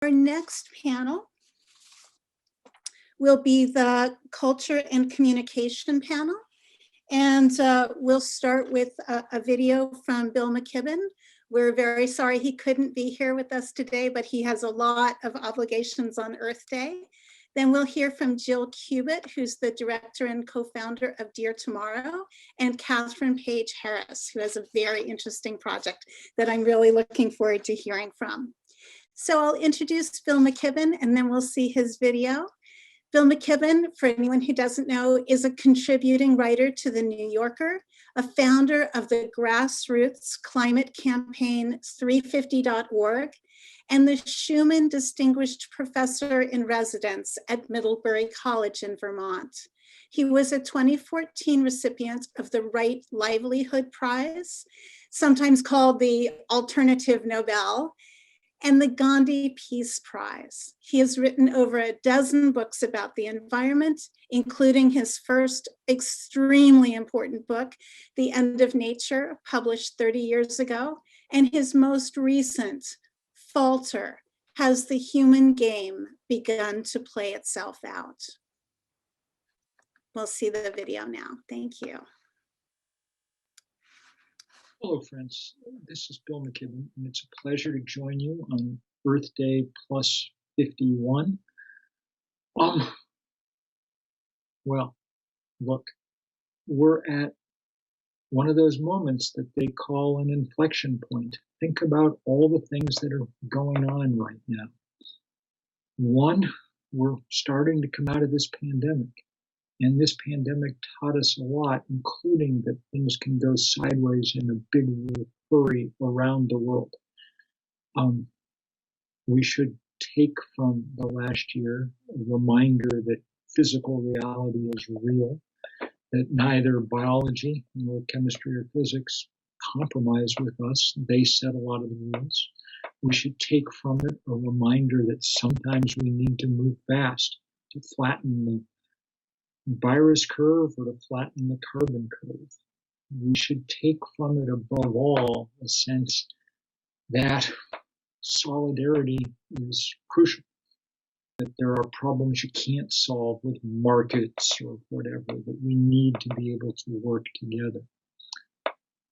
Our next panel will be the Culture and Communication panel. And we'll start with a video from Bill McKibben. We're very sorry he couldn't be here with us today, but he has a lot of obligations on Earth Day. Then we'll hear from Jill Cubitt, who's the director and co-founder of Dear Tomorrow, and Catherine Page Harris, who has a very interesting project that I'm really looking forward to hearing from. So I'll introduce Bill McKibben, and then we'll see his video. Bill McKibben, for anyone who doesn't know, is a contributing writer to The New Yorker, a founder of the grassroots climate campaign 350.org, and the Schumann Distinguished Professor in Residence at Middlebury College in Vermont. He was a 2014 recipient of the Right Livelihood Prize, sometimes called the Alternative Nobel, and the Gandhi Peace Prize. He has written over a dozen books about the environment, including his first extremely important book, The End of Nature, published 30 years ago, and his most recent, Falter, Has the Human Game Begun to Play Itself Out? We'll see the video now. Thank you. Hello, friends. This is Bill McKibben, and it's a pleasure to join you on Earth Day plus 51. Well, look, we're at one of those moments that they call an inflection point. Think about all the things that are going on right now. One, we're starting to come out of this pandemic. And this pandemic taught us a lot, including that things can go sideways in a big hurry around the world. We should take from the last year a reminder that physical reality is real, that neither biology nor chemistry or physics compromise with us. They set a lot of the rules. We should take from it a reminder that sometimes we need to move fast to flatten the virus curve or to flatten the carbon curve. We should take from it, above all, a sense that solidarity is crucial, that there are problems you can't solve with markets or whatever, that we need to be able to work together.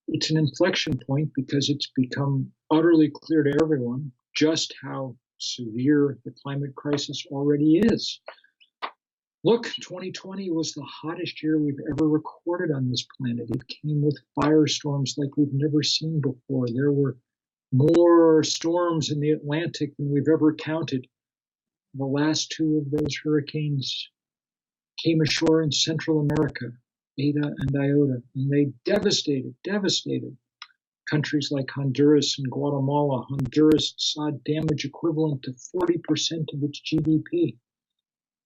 It's an inflection point because it's become utterly clear to everyone just how severe the climate crisis already is. Look, 2020 was the hottest year we've ever recorded on this planet. It came with firestorms like we've never seen before. There were more storms in the Atlantic than we've ever counted. The last two of those hurricanes came ashore in Central America, Eta and Iota, and they devastated countries like Honduras and Guatemala. Honduras saw damage equivalent to 40% of its GDP.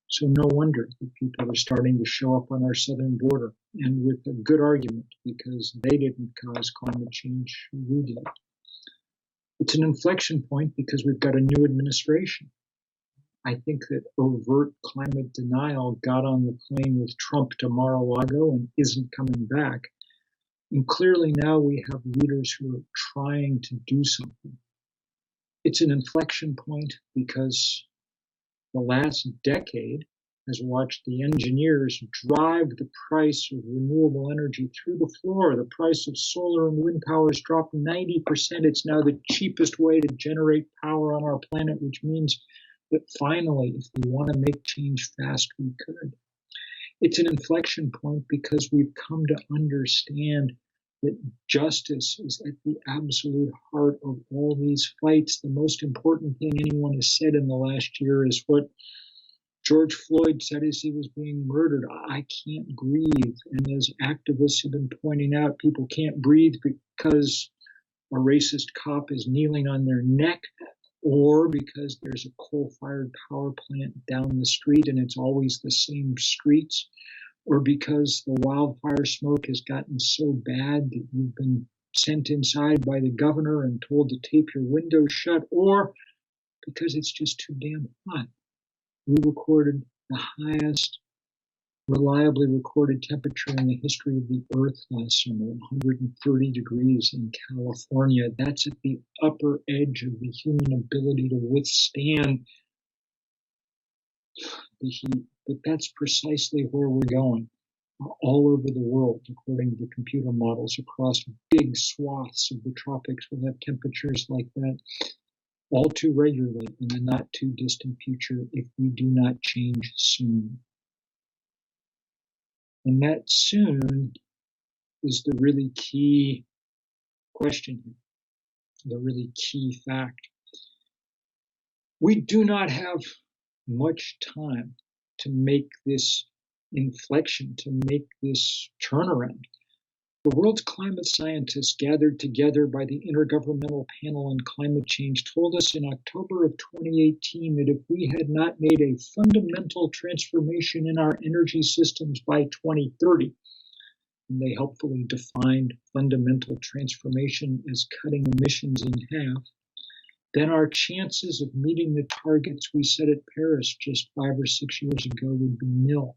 So no wonder that people are starting to show up on our southern border, and with a good argument, because they didn't cause climate change, we did. It's an inflection point because we've got a new administration. I think that overt climate denial got on the plane with Trump to Mar-a-Lago and isn't coming back. And clearly now we have leaders who are trying to do something. It's an inflection point because the last decade has watched the engineers drive the price of renewable energy through the floor. The price of solar and wind power has dropped 90%. It's now the cheapest way to generate power on our planet, which means that finally, if we want to make change fast, we could. It's an inflection point because we've come to understand that justice is at the absolute heart of all these fights. The most important thing anyone has said in the last year is what George Floyd said as he was being murdered. I can't breathe. And as activists have been pointing out, people can't breathe because a racist cop is kneeling on their neck, or because there's a coal-fired power plant down the street and it's always the same streets, or because the wildfire smoke has gotten so bad that you've been sent inside by the governor and told to tape your windows shut, or because it's just too damn hot. We recorded the highest reliably recorded temperature in the history of the Earth last summer, 130 degrees in California. That's at the upper edge of the human ability to withstand the heat. But that's precisely where we're going, all over the world, according to the computer models, across big swaths of the tropics. We'll have temperatures like that all too regularly in the not too distant future if we do not change soon. And that soon is the really key question here, the really key fact. We do not have much time to make this inflection, to make this turnaround. The world's climate scientists gathered together by the Intergovernmental Panel on Climate Change told us in October of 2018 that if we had not made a fundamental transformation in our energy systems by 2030, and they helpfully defined fundamental transformation as cutting emissions in half, then our chances of meeting the targets we set at Paris just 5 or 6 years ago would be nil.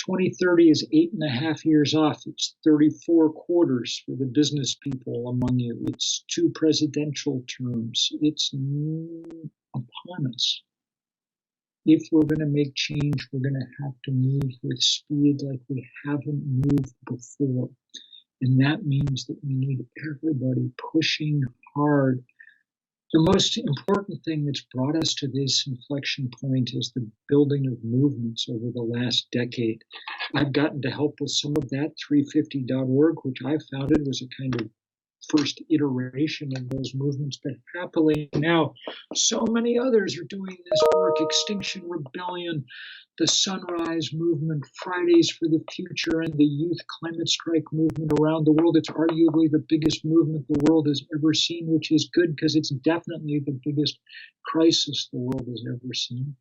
2030 is 8.5 years off. It's 34 quarters for the business people among you. It's 2 presidential terms. It's upon us. If we're going to make change, we're going to have to move with speed like we haven't moved before. And that means that we need everybody pushing hard. The most important thing that's brought us to this inflection point is the building of movements over the last decade. I've gotten to help with some of that. 350.org, which I founded, was a kind of first iteration of those movements, but happily now so many others are doing this work. Extinction Rebellion, the Sunrise Movement, Fridays for the Future, and the Youth Climate Strike movement around the world. It's arguably the biggest movement the world has ever seen, which is good because it's definitely the biggest crisis the world has ever seen.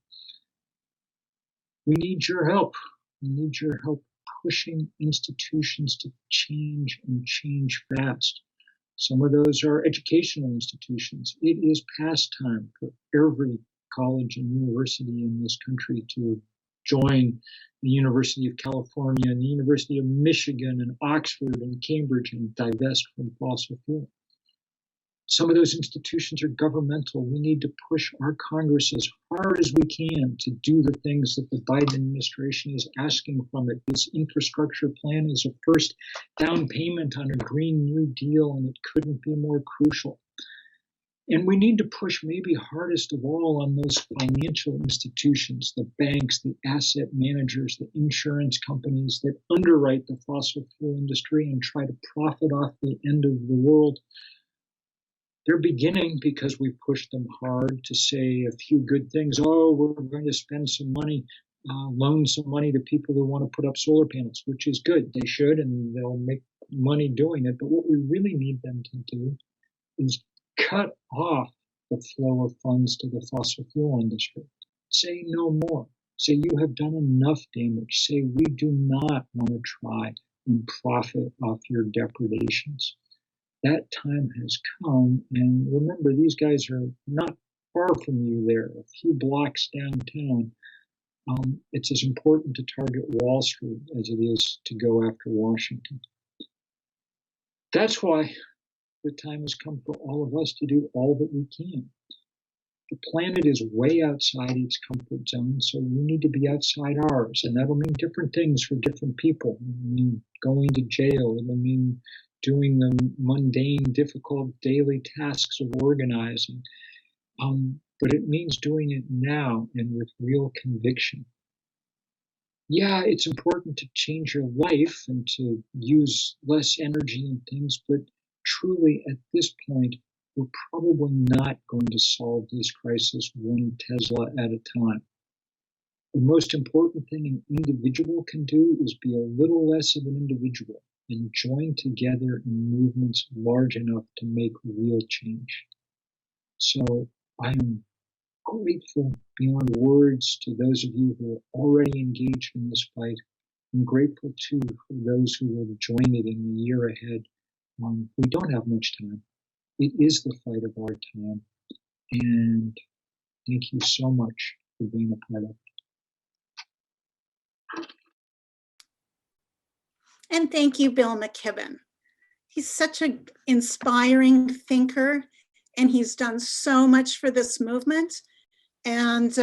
We need your help. We need your help pushing institutions to change and change fast. Some of those are educational institutions. It is past time for every college and university in this country to join the University of California and the University of Michigan and Oxford and Cambridge and divest from fossil fuel. Some of those institutions are governmental. We need to push our Congress as hard as we can to do the things that the Biden administration is asking from it. This infrastructure plan is a first down payment on a Green New Deal, and it couldn't be more crucial. And we need to push maybe hardest of all on those financial institutions, the banks, the asset managers, the insurance companies that underwrite the fossil fuel industry and try to profit off the end of the world. They're beginning, because we pushed them hard, to say a few good things. Oh, we're going to spend some money, loan some money to people who want to put up solar panels, which is good. They should, and they'll make money doing it. But what we really need them to do is cut off the flow of funds to the fossil fuel industry. Say no more. Say you have done enough damage. Say we do not want to try and profit off your depredations. That time has come, and remember, these guys are not far from you there, a few blocks downtown. It's as important to target Wall Street as it is to go after Washington. That's why the time has come for all of us to do all that we can. The planet is way outside its comfort zone, so we need to be outside ours, and that'll mean different things for different people. It'll mean going to jail. It'll mean doing the mundane, difficult daily tasks of organizing. But it means doing it now and with real conviction. Yeah, it's important to change your life and to use less energy and things, but truly at this point, we're probably not going to solve this crisis one Tesla at a time. The most important thing an individual can do is be a little less of an individual and join together in movements large enough to make real change. So I am grateful beyond words to those of you who are already engaged in this fight. I'm grateful too for those who will join it in the year ahead. We don't have much time. It is the fight of our time. And thank you so much for being a part of it. And thank you, Bill McKibben. He's such an inspiring thinker, and he's done so much for this movement. And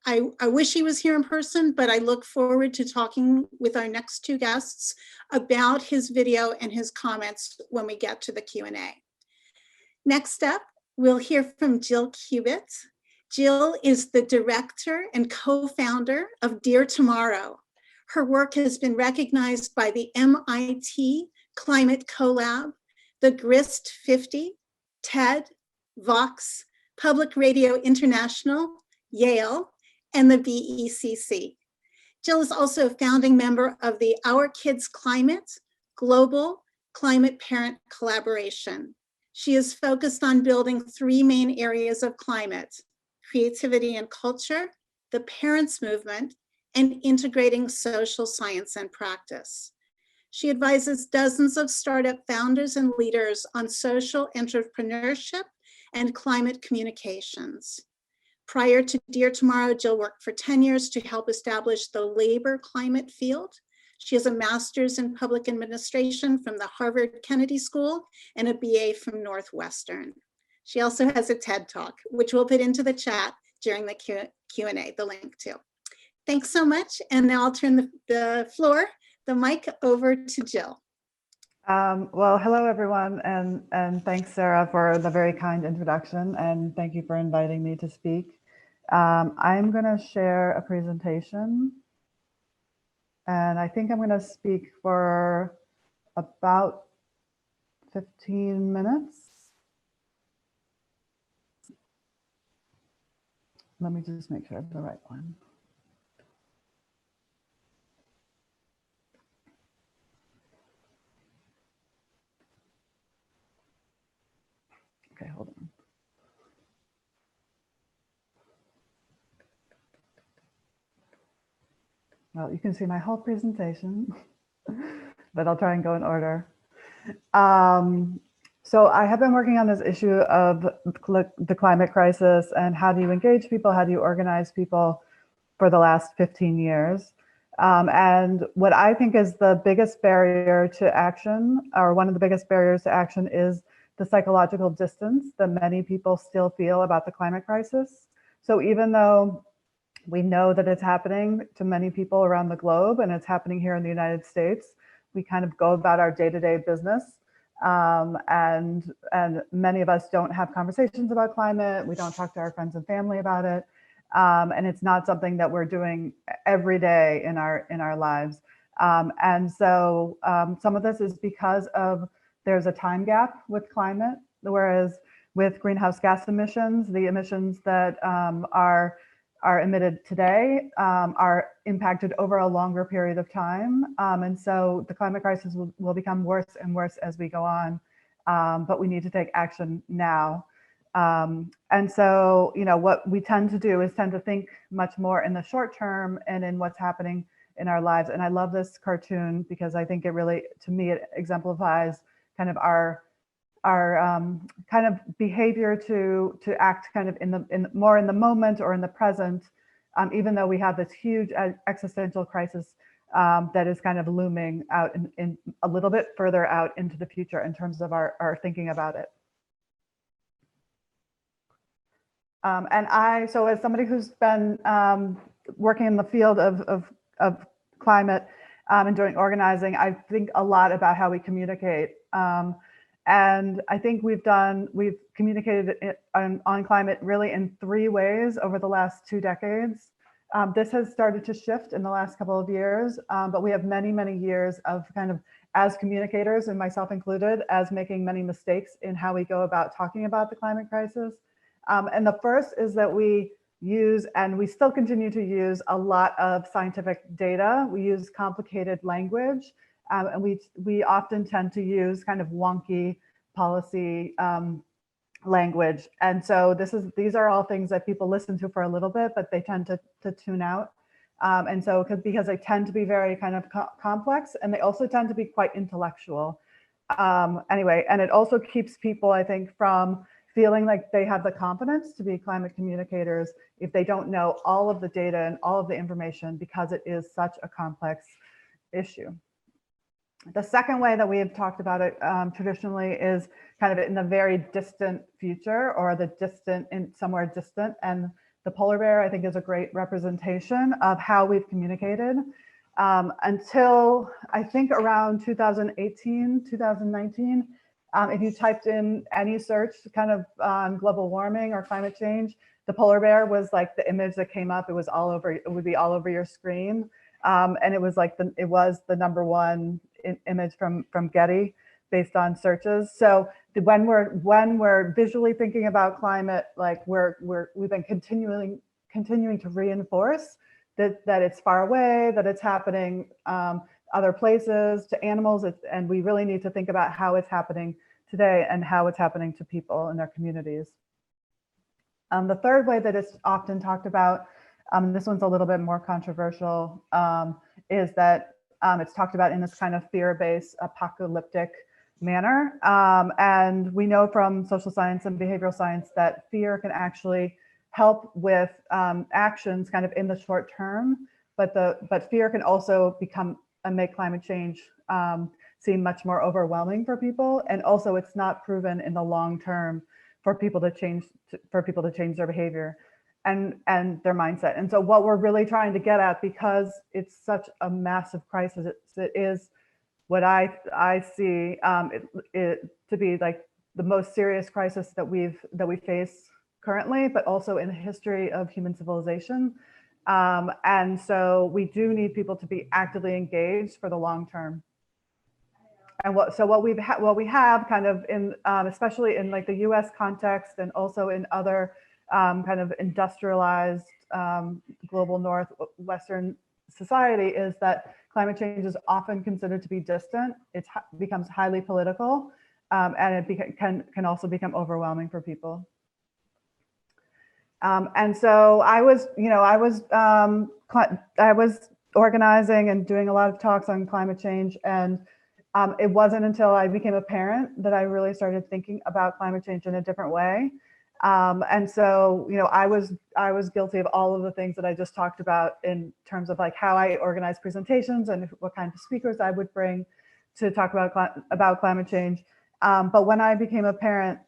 I wish he was here in person, but I look forward to talking with our next two guests about his video and his comments when we get to the Q&A. Next up, we'll hear from Jill Cubitt. Jill is the director and co-founder of Dear Tomorrow. Her work has been recognized by the MIT Climate Collab, the GRIST 50, TED, Vox, Public Radio International, Yale, and the BECC. Jill is also a founding member of the Our Kids Climate Global Climate Parent Collaboration. She is focused on building three main areas of climate: creativity and culture, the parents movement, and integrating social science and practice. She advises dozens of startup founders and leaders on social entrepreneurship and climate communications. Prior to Dear Tomorrow, Jill worked for 10 years to help establish the labor climate field. She has a master's in public administration from the Harvard Kennedy School and a BA from Northwestern. She also has a TED Talk, which we'll put into the chat during the Q&A, the link to. Thanks so much. And now I'll turn the mic over to Jill. Well, hello, everyone. And thanks, Sarah, for the very kind introduction. And thank you for inviting me to speak. I'm going to share a presentation. And I think I'm going to speak for about 15 minutes. Let me just make sure I have the right one. Okay, hold on. Well, you can see my whole presentation, but I'll try and go in order. So I have been working on this issue of the climate crisis and how do you engage people, how do you organize people for the last 15 years. And what I think is the biggest barrier to action, or one of the biggest barriers to action, is the psychological distance that many people still feel about the climate crisis. So even though we know that it's happening to many people around the globe and it's happening here in the United States, we kind of go about our day-to-day business. And many of us don't have conversations about climate. We don't talk to our friends and family about it. And it's not something that we're doing every day in our lives. And so some of this is because there's a time gap with climate, whereas with greenhouse gas emissions, the emissions that are emitted today are impacted over a longer period of time. And so the climate crisis will become worse and worse as we go on, but we need to take action now. And so, what we tend to do is tend to think much more in the short term and in what's happening in our lives. And I love this cartoon because I think it really, to me, it exemplifies kind of our kind of behavior to act kind of more in the moment or in the present, even though we have this huge existential crisis that is kind of looming out in a little bit further out into the future in terms of our thinking about it. So as somebody who's been working in the field of climate and doing organizing, I think a lot about how we communicate. And I think we've communicated on climate really in three ways over the last 2 decades. This has started to shift in the last couple of years, but we have many, many years of kind of, as communicators, and myself included, as making many mistakes in how we go about talking about the climate crisis. And the first is that we use, and we still continue to use, a lot of scientific data. We use complicated language. And we often tend to use kind of wonky policy language. And so these are all things that people listen to for a little bit, but they tend to tune out. And so because they tend to be very kind of complex, and they also tend to be quite intellectual. Anyway, and it also keeps people, I think, from feeling like they have the confidence to be climate communicators if they don't know all of the data and all of the information, because it is such a complex issue. The second way that we have talked about it traditionally is kind of in the very distant future, or the distant, in somewhere distant. And the polar bear, I think, is a great representation of how we've communicated until I think around 2018, 2019. If you typed in any search kind of on global warming or climate change, the polar bear was like the image that came up. It was all over, it would be all over your screen. And it was like it was the #1 image from Getty based on searches. So when we're visually thinking about climate, like we've been continuing to reinforce that it's far away, that it's happening other places, to animals, and we really need to think about how it's happening today and how it's happening to people in their communities. The third way that it's often talked about, this one's a little bit more controversial, is that it's talked about in this kind of fear-based apocalyptic manner. And we know from social science and behavioral science that fear can actually help with actions kind of in the short term, but fear can also make climate change seem much more overwhelming for people. And also it's not proven in the long term for people to change their behavior and their mindset. And so what we're really trying to get at, because it's such a massive crisis, it is what I see it to be like the most serious crisis that we face currently, but also in the history of human civilization. And so we do need people to be actively engaged for the long term. And what we have kind of in, especially in like the US context and also in other kind of industrialized global North Western society, is that climate change is often considered to be distant. It becomes highly political, and it can also become overwhelming for people. And so I was organizing and doing a lot of talks on climate change, and it wasn't until I became a parent that I really started thinking about climate change in a different way. And so, I was guilty of all of the things that I just talked about in terms of like how I organized presentations and what kind of speakers I would bring to talk about climate change. But when I became a parent,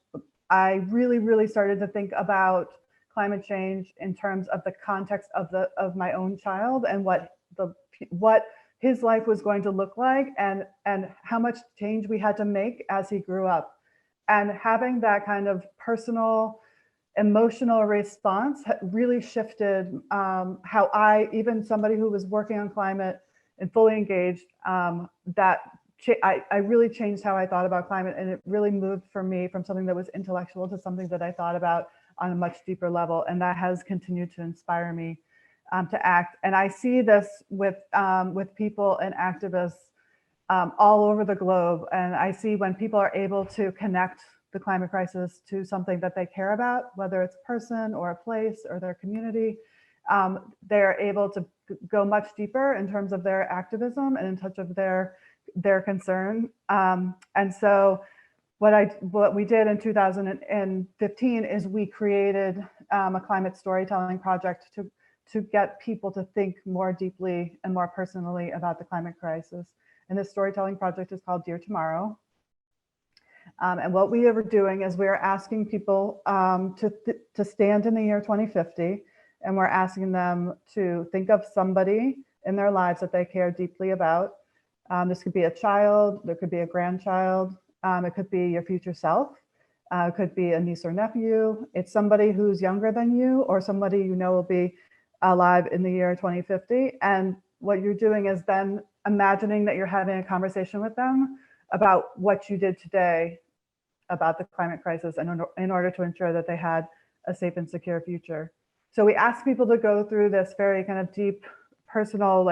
I really started to think about climate change in terms of the context of my own child and what his life was going to look like, and how much change we had to make as he grew up. And having that kind of personal, emotional response really shifted how even somebody who was working on climate and fully engaged, I really changed how I thought about climate, and it really moved for me from something that was intellectual to something that I thought about on a much deeper level. And that has continued to inspire me to act. And I see this with people and activists all over the globe. And I see when people are able to connect the climate crisis to something that they care about, whether it's a person or a place or their community, they're able to go much deeper in terms of their activism and in touch of their concern. And so what we did in 2015 is we created a climate storytelling project to get people to think more deeply and more personally about the climate crisis. And this storytelling project is called Dear Tomorrow. And what we are doing is we're asking people to stand in the year 2050, and we're asking them to think of somebody in their lives that they care deeply about. This could be a child, there could be a grandchild, it could be your future self, it could be a niece or nephew. It's somebody who's younger than you, or somebody you know will be alive in the year 2050. And what you're doing is then imagining that you're having a conversation with them about what you did today about the climate crisis, and in order to ensure that they had a safe and secure future. So we ask people to go through this very kind of deep, personal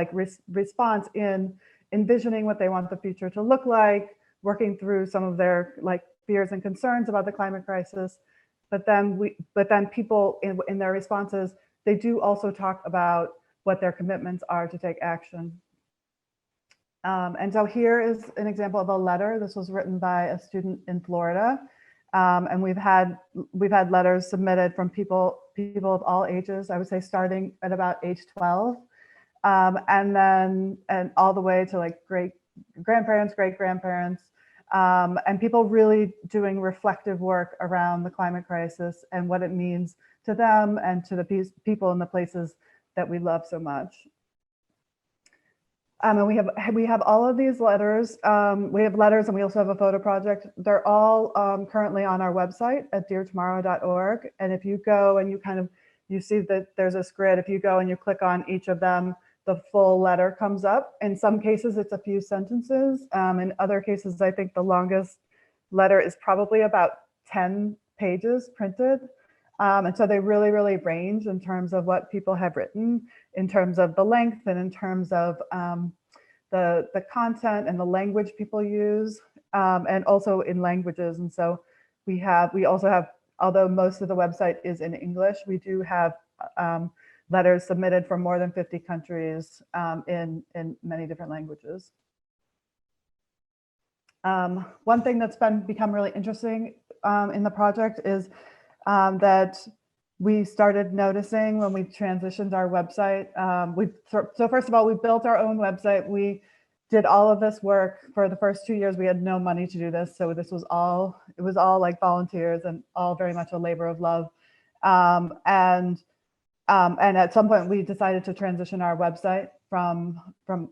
response in envisioning what they want the future to look like, working through some of their fears and concerns about the climate crisis. But then people in their responses, they do also talk about what their commitments are to take action. And so here is an example of a letter. This was written by a student in Florida. And we've had letters submitted from people of all ages, I would say starting at about age 12. And all the way to grandparents, great-grandparents, and people really doing reflective work around the climate crisis and what it means to them and to the people in the places that we love so much. And we have all of these letters. We have letters, and we also have a photo project. They're all currently on our website at deartomorrow.org. And if you go and you see that there's this grid, if you go and you click on each of them, the full letter comes up. In some cases, it's a few sentences. In other cases, I think the longest letter is probably about 10 pages printed. And so they really, really range in terms of what people have written, in terms of the length and in terms of the content and the language people use, and also in languages. And so we also have, although most of the website is in English, we do have letters submitted from more than 50 countries in many different languages. One thing that's become really interesting in the project is that we started noticing when we transitioned our website. So first of all, we built our own website. We did all of this work for the first 2 years. We had no money to do this. So it was all like volunteers and all very much a labor of love. And at some point we decided to transition our website from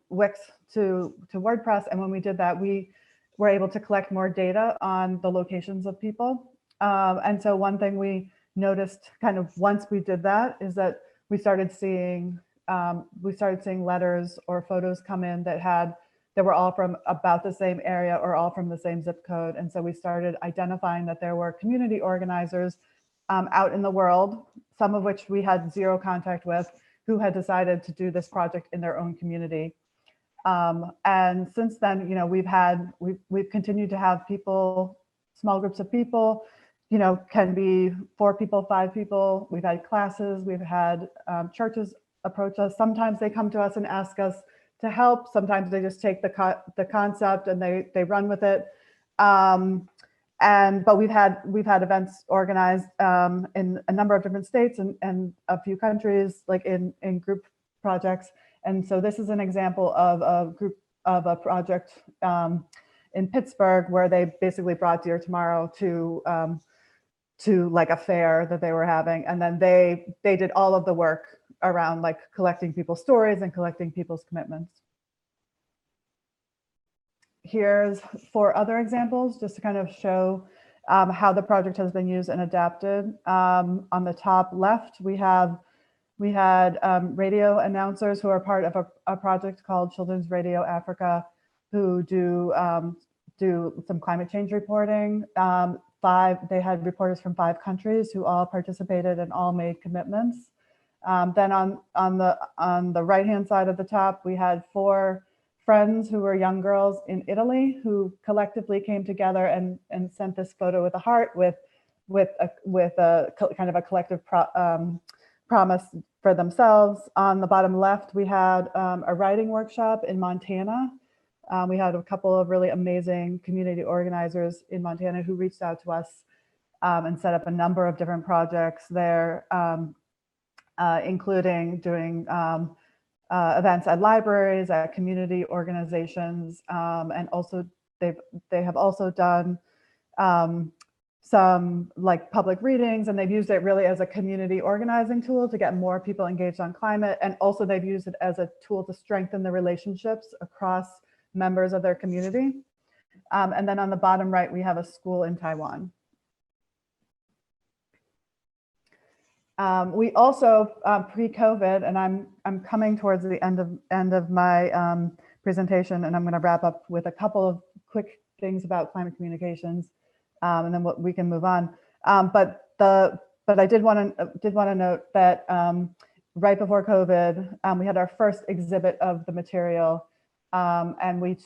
Wix to WordPress. And when we did that, we were able to collect more data on the locations of people. And so one thing we noticed kind of once we did that is that we started seeing letters or photos come in that were all from about the same area or all from the same zip code. And so we started identifying that there were community organizers out in the world, some of which we had zero contact with, who had decided to do this project in their own community. And since then, you know, we've continued to have people, small groups of people, you know, can be 4 people, 5 people. We've had classes, we've had churches approach us. Sometimes they come to us and ask us to help. Sometimes they just take the concept and they run with it. But we've had events organized in a number of different states and a few countries, like in group projects. And so this is an example of a project in Pittsburgh where they basically brought Dear Tomorrow to like a fair that they were having, and then they did all of the work around like collecting people's stories and collecting people's commitments. Here's 4 other examples just to kind of show how the project has been used and adapted. On the top left, we had radio announcers who are part of a project called Children's Radio Africa, who do some climate change reporting. They had reporters from 5 countries who all participated and all made commitments. Then on the right-hand side of the top, we had 4 friends who were young girls in Italy who collectively came together and sent this photo with a heart with a kind of a collective promise for themselves. On the bottom left, we had a writing workshop in Montana. We had a couple of really amazing community organizers in Montana who reached out to us and set up a number of different projects there, including doing events at libraries, at community organizations, and also they have also done some like public readings, and they've used it really as a community organizing tool to get more people engaged on climate. And also they've used it as a tool to strengthen the relationships across members of their community. And then on the bottom right, we have a school in Taiwan. We also, pre-COVID, and I'm coming towards the end of my presentation, and I'm going to wrap up with a couple of quick things about climate communications, and then we can move on. But I did want to note that right before COVID, we had our first exhibit of the material, and we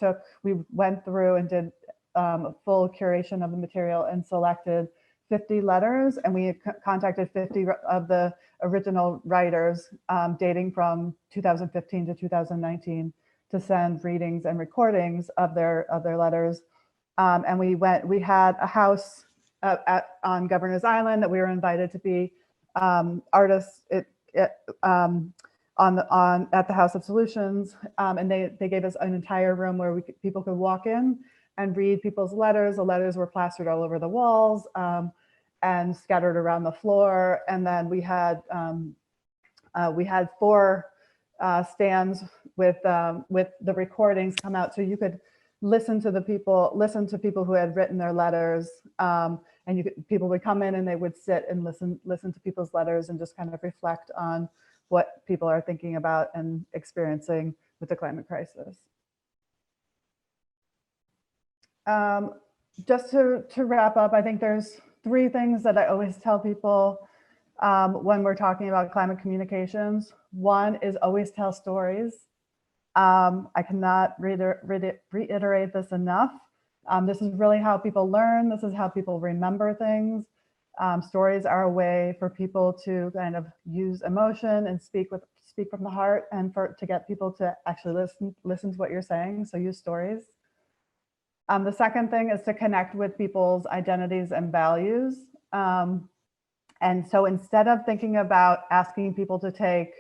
went through and did a full curation of the material and selected 50 letters, and we contacted 50 of the original writers dating from 2015 to 2019 to send readings and recordings of their letters. And we had a house on Governor's Island that we were invited to be artists. at the House of Solutions, and they gave us an entire room where people could walk in and read people's letters. The letters were plastered all over the walls and scattered around the floor. And then we had 4 stands with the recordings come out, so you could listen to people who had written their letters, and people would come in and they would sit and listen to people's letters and just kind of reflect on what people are thinking about and experiencing with the climate crisis. Just to wrap up, I think there's 3 things that I always tell people when we're talking about climate communications. One is always tell stories. I cannot reiterate this enough. This is really how people learn. This is how people remember things. Stories are a way for people to kind of use emotion and speak from the heart, and to get people to actually listen to what you're saying. So use stories. The second thing is to connect with people's identities and values. And so instead of thinking about asking people to take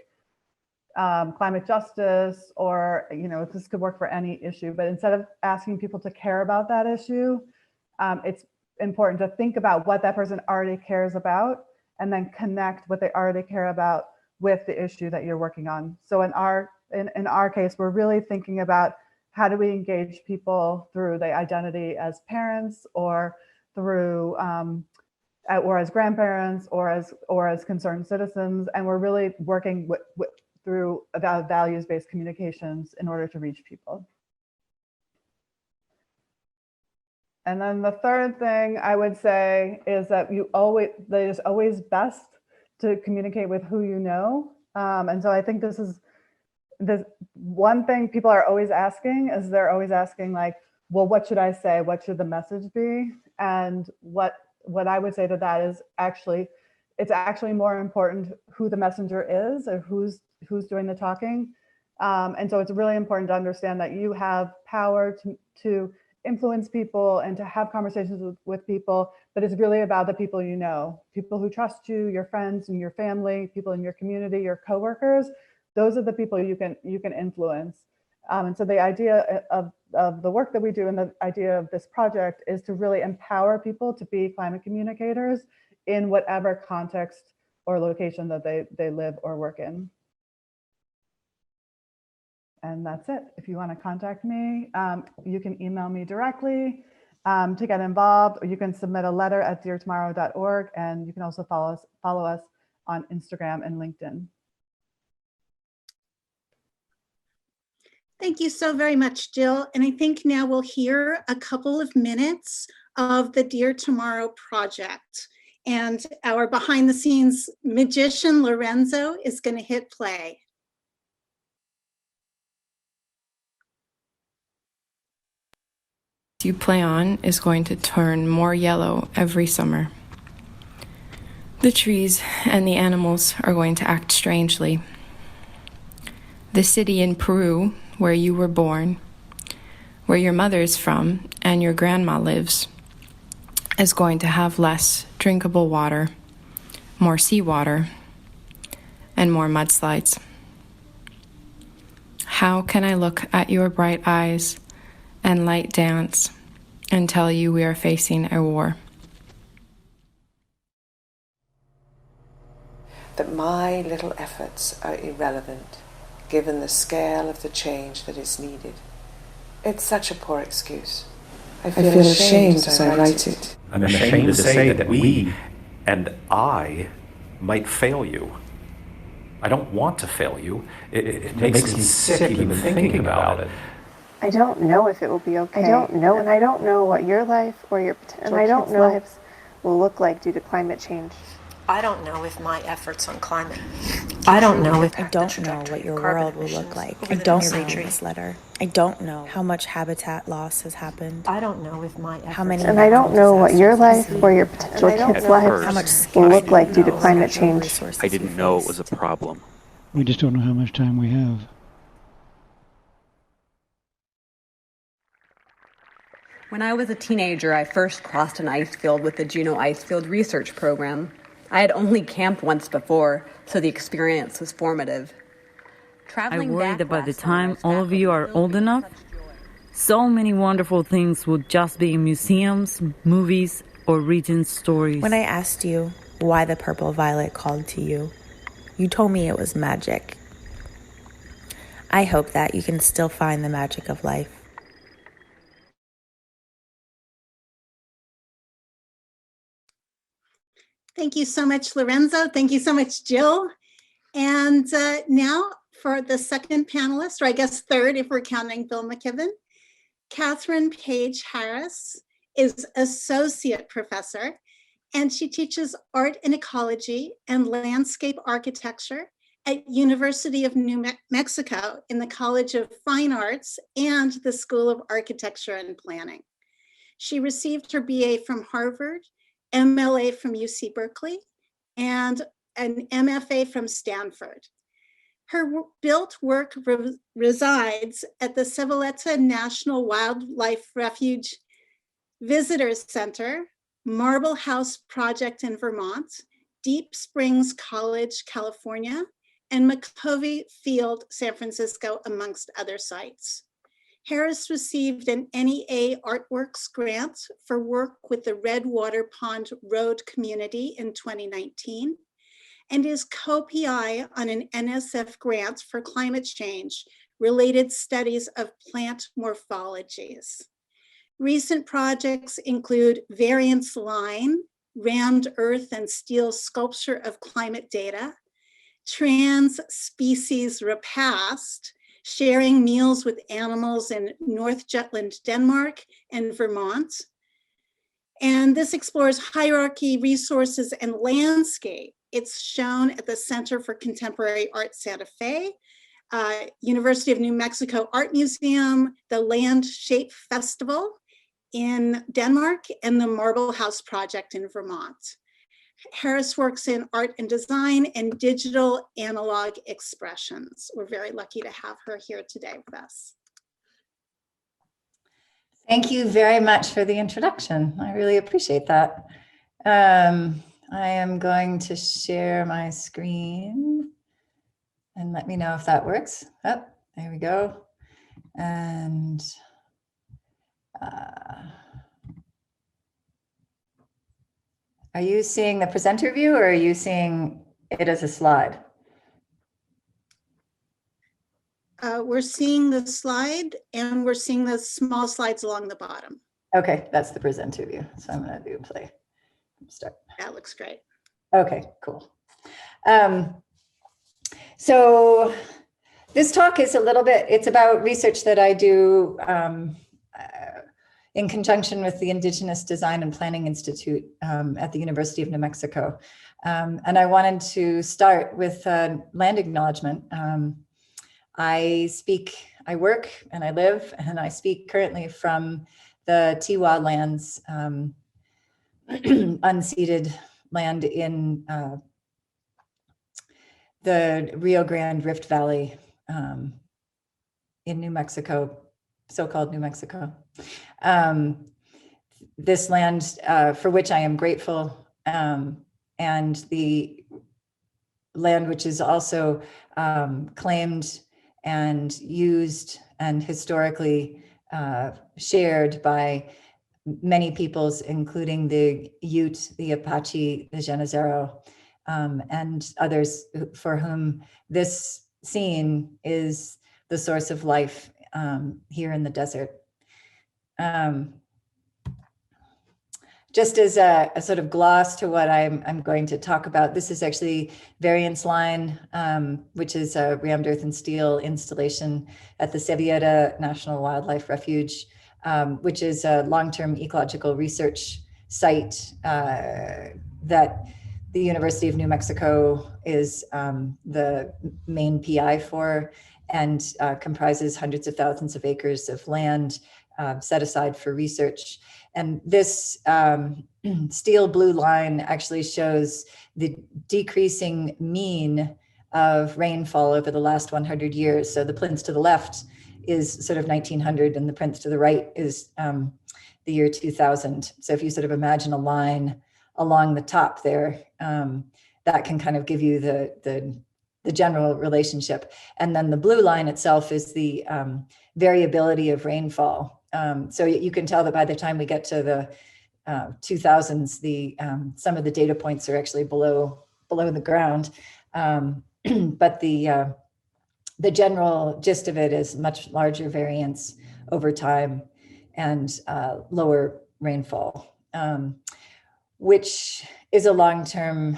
climate justice, or, this could work for any issue, but instead of asking people to care about that issue, it's important to think about what that person already cares about, and then connect what they already care about with the issue that you're working on. So in our case, we're really thinking about how do we engage people through their identity as parents, or through or as grandparents, or as concerned citizens, and we're really working through values-based communications in order to reach people. And then the third thing I would say is that it is always best to communicate with who you know. And so I think this is the one thing people are always asking, is they're always asking, like, well, what should I say? What should the message be? And what I would say to that is it's actually more important who the messenger is, or who's doing the talking. And so it's really important to understand that you have power to influence people and to have conversations with people, but it's really about the people you know, people who trust you, your friends and your family, people in your community, your coworkers. Those are the people you can influence. And so the idea of the work that we do, and the idea of this project, is to really empower people to be climate communicators in whatever context or location that they live or work in. And that's it. If you want to contact me, you can email me directly to get involved, or you can submit a letter at deartomorrow.org, and you can also follow us on Instagram and LinkedIn. Thank you so very much, Jill. And I think now we'll hear a couple of minutes of the Dear Tomorrow project. And our behind the scenes magician, Lorenzo, is going to hit play. You play on is going to turn more yellow every summer. The trees and the animals are going to act strangely. The city in Peru, where you were born, where your mother is from and your grandma lives, is going to have less drinkable water, more seawater, and more mudslides. How can I look at your bright eyes and light dance and tell you we are facing a war? That my little efforts are irrelevant, given the scale of the change that is needed. It's such a poor excuse. I feel ashamed as I write it. I'm ashamed to say that we and I might fail you. I don't want to fail you. It makes me sick even thinking about it. I don't know if it will be okay. I don't know, and I don't know what your life or your potential kids' lives will look like due to climate change. I don't know if my efforts on climate. I don't know if I don't know what your world will look like. I don't know this letter. I don't know how much habitat loss has happened. I don't know if my efforts. How many? And I don't know what your life or your potential kids' lives will look like due to climate change. I didn't know it was a problem. We just don't know how much time we have. When I was a teenager, I first crossed an ice field with the Juneau Icefield Research Program. I had only camped once before, so the experience was formative. I worry that by the time all of you are old enough, so many wonderful things will just be in museums, movies, or written stories. When I asked you why the purple violet called to you, you told me it was magic. I hope that you can still find the magic of life. Thank you so much, Lorenzo. Thank you so much, Jill. And now for the second panelist, or I guess third if we're counting Bill McKibben, Catherine Page Harris is associate professor, and she teaches art and ecology and landscape architecture at University of New Mexico in the College of Fine Arts and the School of Architecture and Planning. She received her BA from Harvard, MLA from UC Berkeley, and an MFA from Stanford. Her built work resides at the Sevaleta National Wildlife Refuge Visitors Center, Marble House Project in Vermont, Deep Springs College, California, and McCovey Field, San Francisco, amongst other sites. Harris received an NEA Artworks grant for work with the Redwater Pond Road community in 2019, and is co-PI on an NSF grant for climate change related studies of plant morphologies. Recent projects include Variance Line, Rammed Earth and Steel Sculpture of Climate Data, Trans Species Repast, sharing meals with animals in North Jutland, Denmark, and Vermont. And this explores hierarchy, resources, and landscape. It's shown at the Center for Contemporary Art Santa Fe, University of New Mexico Art Museum, the Land Shape Festival in Denmark, and the Marble House Project in Vermont. Harris works in art and design and digital analog expressions. We're very lucky to have her here today with us. Thank you very much for the introduction. I really appreciate that. I am going to share my screen and let me know if that works. Oh, there we go. And are you seeing the presenter view, or are you seeing it as a slide? We're seeing the slide, and we're seeing the small slides along the bottom. Okay, that's the presenter view. So I'm going to do play. Start. That looks great. Okay, cool. So this talk is a little bit, it's about research that I do in conjunction with the Indigenous Design and Planning Institute at the University of New Mexico. And I wanted to start with land acknowledgement. I work and I live, and I speak currently from the Tiwa lands, unceded land in the Rio Grande Rift Valley in New Mexico, so-called New Mexico. This land for which I am grateful, and the land which is also claimed and used and historically shared by many peoples, including the Ute, the Apache, the Genesero, and others for whom this scene is the source of life here in the desert. Just as a sort of gloss to what I'm going to talk about, this is actually Variance Line, which is a rammed earth and steel installation at the Sevaleta National Wildlife Refuge, which is a long-term ecological research site that the University of New Mexico is the main PI for, and comprises hundreds of thousands of acres of land set aside for research. And this steel blue line actually shows the decreasing mean of rainfall over the last 100 years. So the plinth to the left is sort of 1900, and the plinth to the right is the year 2000. So if you sort of imagine a line along the top there, that can kind of give you the the general relationship. And then the blue line itself is the variability of rainfall. So you can tell that by the time we get to the 2000s, some of the data points are actually below the ground. But the general gist of it is much larger variance over time and lower rainfall, which is a long-term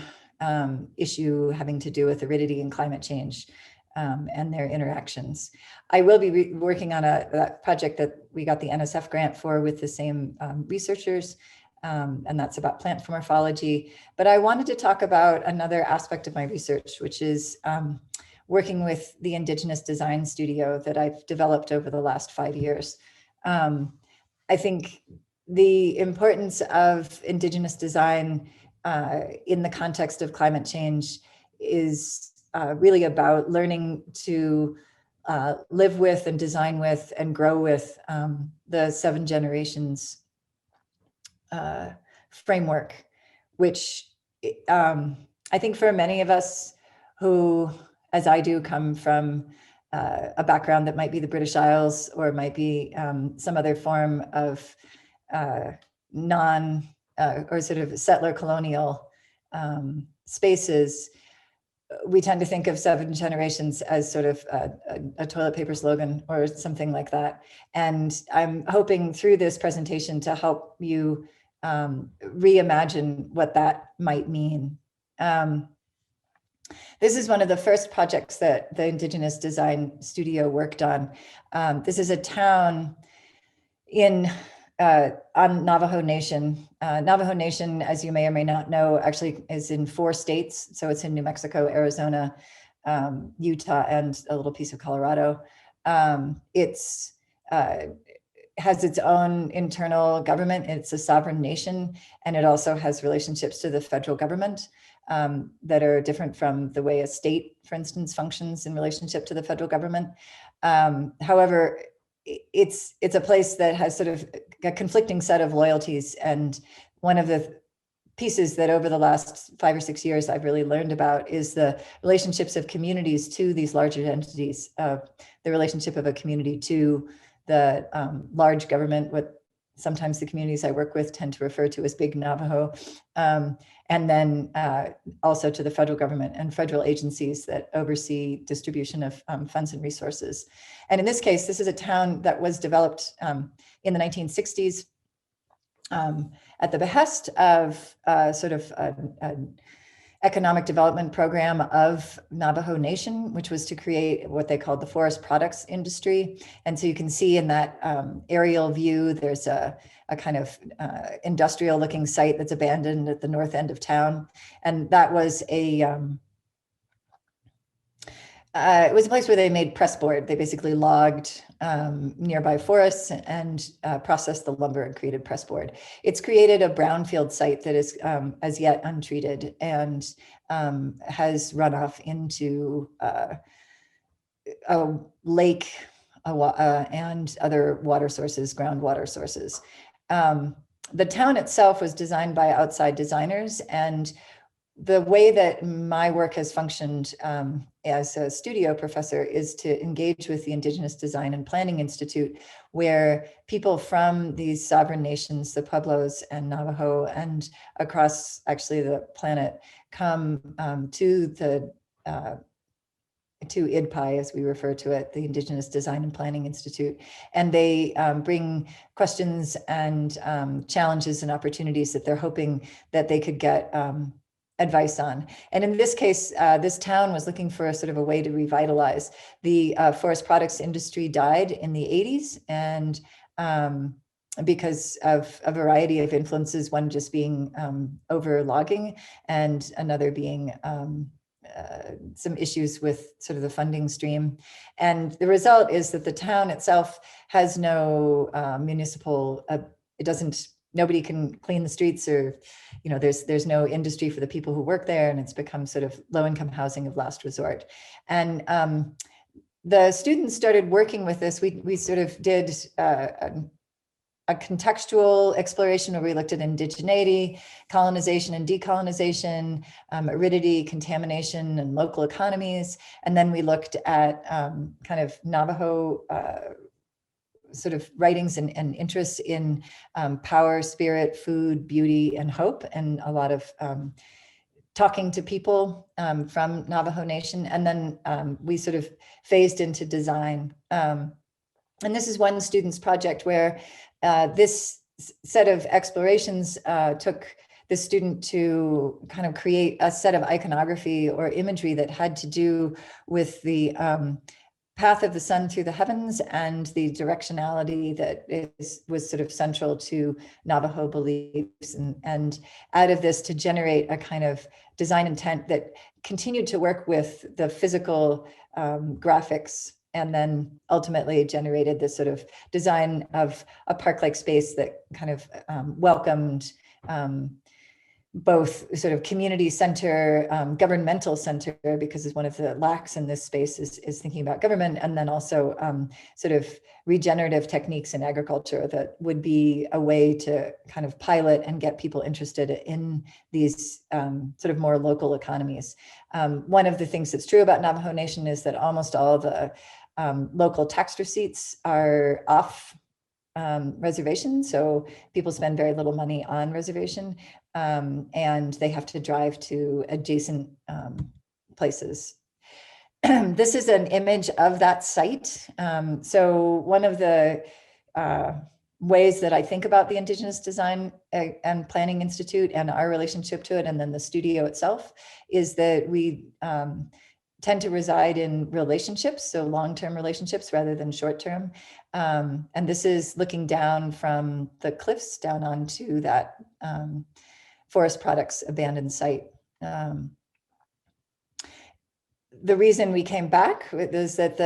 issue having to do with aridity and climate change and their interactions. I will be working on a project that we got the NSF grant for with the same researchers, and that's about plant morphology. But I wanted to talk about another aspect of my research, which is working with the Indigenous Design Studio that I've developed over the last 5 years. I think the importance of Indigenous design in the context of climate change is really about learning to live with and design with and grow with the 7 generations framework, which I think for many of us who, as I do, come from a background that might be the British Isles or might be some other form of or sort of settler colonial spaces, we tend to think of 7 generations as sort of a toilet paper slogan or something like that. And I'm hoping through this presentation to help you reimagine what that might mean. This is one of the first projects that the Indigenous Design Studio worked on. This is a town on Navajo Nation. Navajo Nation, as you may or may not know, actually is in 4 states. So it's in New Mexico, Arizona, Utah, and a little piece of Colorado. It's has its own internal government. It's a sovereign nation, and it also has relationships to the federal government that are different from the way a state, for instance, functions in relationship to the federal government. However, it's a place that has sort of a conflicting set of loyalties. And one of the pieces that over the last 5 or 6 years I've really learned about is the relationships of communities to these larger entities, the relationship of a community to the large government, what sometimes the communities I work with tend to refer to as Big Navajo, and then also to the federal government and federal agencies that oversee distribution of funds and resources. And in this case, this is a town that was developed in the 1960s at the behest of sort of an economic development program of Navajo Nation, which was to create what they called the forest products industry. And so you can see in that aerial view, there's a kind of industrial looking site that's abandoned at the north end of town. And that was it was a place where they made pressboard. They basically logged nearby forests and processed the lumber and created pressboard. It's created a brownfield site that is as yet untreated and has runoff into a lake and other water sources, groundwater sources. The town itself was designed by outside designers, and the way that my work has functioned as a studio professor is to engage with the Indigenous Design and Planning Institute, where people from these sovereign nations, the Pueblos and Navajo, and across actually the planet, come to IDPI, as we refer to it, the Indigenous Design and Planning Institute, and they bring questions and challenges and opportunities that they're hoping that they could get advice on. And in this case, this town was looking for a sort of a way to revitalize. The forest products industry died in the 80s, and because of a variety of influences, one just being over logging and another being some issues with sort of the funding stream. And the result is that the town itself has no municipal, nobody can clean the streets, or, there's no industry for the people who work there, and it's become sort of low-income housing of last resort. And the students started working with this. We sort of did a contextual exploration where we looked at indigeneity, colonization and decolonization, aridity, contamination, and local economies. And then we looked at kind of Navajo sort of writings and interests in power, spirit, food, beauty, and hope, and a lot of talking to people from Navajo Nation. And then we sort of phased into design. And this is one student's project where this set of explorations took the student to kind of create a set of iconography or imagery that had to do with the path of the sun through the heavens and the directionality that was sort of central to Navajo beliefs, and out of this to generate a kind of design intent that continued to work with the physical graphics, and then ultimately generated this sort of design of a park-like space that kind of welcomed both sort of community center, governmental center, because one of the lacks in this space is thinking about government, and then also sort of regenerative techniques in agriculture that would be a way to kind of pilot and get people interested in these sort of more local economies. One of the things that's true about Navajo Nation is that almost all the local tax receipts are off reservation, so people spend very little money on reservation, and they have to drive to adjacent places. This is an image of that site. So one of the ways that I think about the Indigenous Design and Planning Institute and our relationship to it, and then the studio itself, is that we tend to reside in relationships, so long-term relationships rather than short-term. And this is looking down from the cliffs down onto that Forest Products abandoned site. The reason we came back is that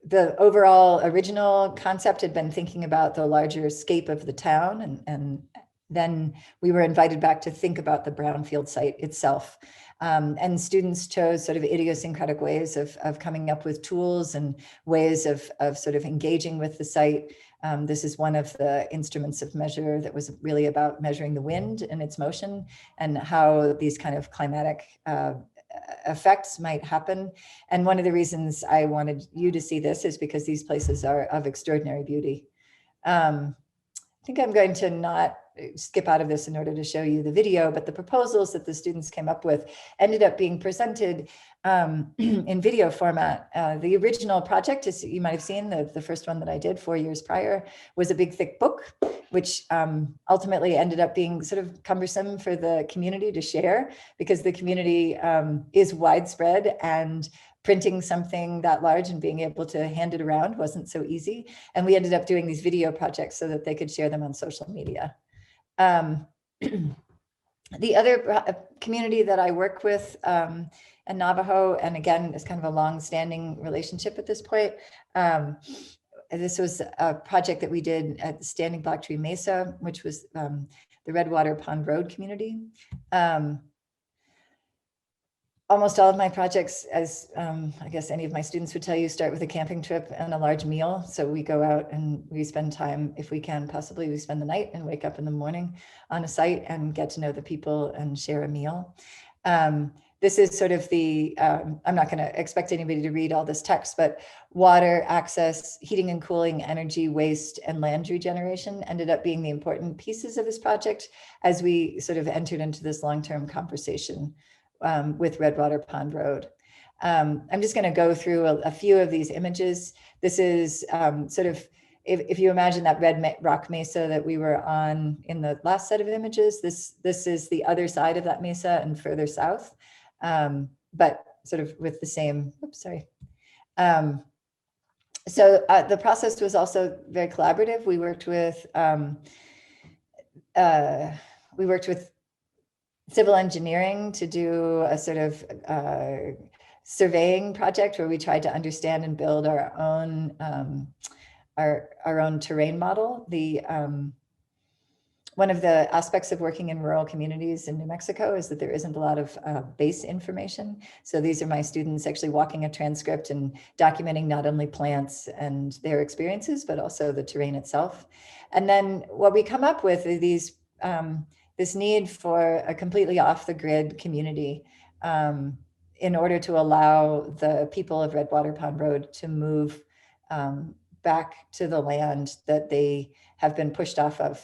the overall original concept had been thinking about the larger scape of the town, and then we were invited back to think about the brownfield site itself. And students chose sort of idiosyncratic ways of coming up with tools and ways of sort of engaging with the site. This is one of the instruments of measure that was really about measuring the wind and its motion and how these kind of climatic effects might happen. And one of the reasons I wanted you to see this is because these places are of extraordinary beauty. I think I'm going to not skip out of this in order to show you the video, but the proposals that the students came up with ended up being presented in video format. The original project, as you might have seen, the first one that I did 4 years prior, was a big thick book, which ultimately ended up being sort of cumbersome for the community to share, because the community is widespread, and printing something that large and being able to hand it around wasn't so easy. And we ended up doing these video projects so that they could share them on social media. The other community that I work with in Navajo, and again, it's kind of a long-standing relationship at this point. This was a project that we did at the Standing Black Tree Mesa, which was the Redwater Pond Road community. Almost all of my projects, as I guess any of my students would tell you, start with a camping trip and a large meal. So we go out and we spend time, if we can, possibly we spend the night and wake up in the morning on a site and get to know the people and share a meal. This is sort of the, I'm not going to expect anybody to read all this text, but water, access, heating and cooling, energy, waste, and land regeneration ended up being the important pieces of this project as we sort of entered into this long-term conversation with Redwater Pond Road. I'm just going to go through a few of these images. This is sort of, if you imagine that red rock mesa that we were on in the last set of images, this is the other side of that mesa and further south, but sort of with the same, oops, sorry. So the process was also very collaborative. We worked with civil engineering to do a sort of surveying project where we tried to understand and build our own terrain model. One of the aspects of working in rural communities in New Mexico is that there isn't a lot of base information. So these are my students actually walking a transcript and documenting not only plants and their experiences, but also the terrain itself. And then what we come up with are these, this need for a completely off the grid community in order to allow the people of Redwater Pond Road to move back to the land that they have been pushed off of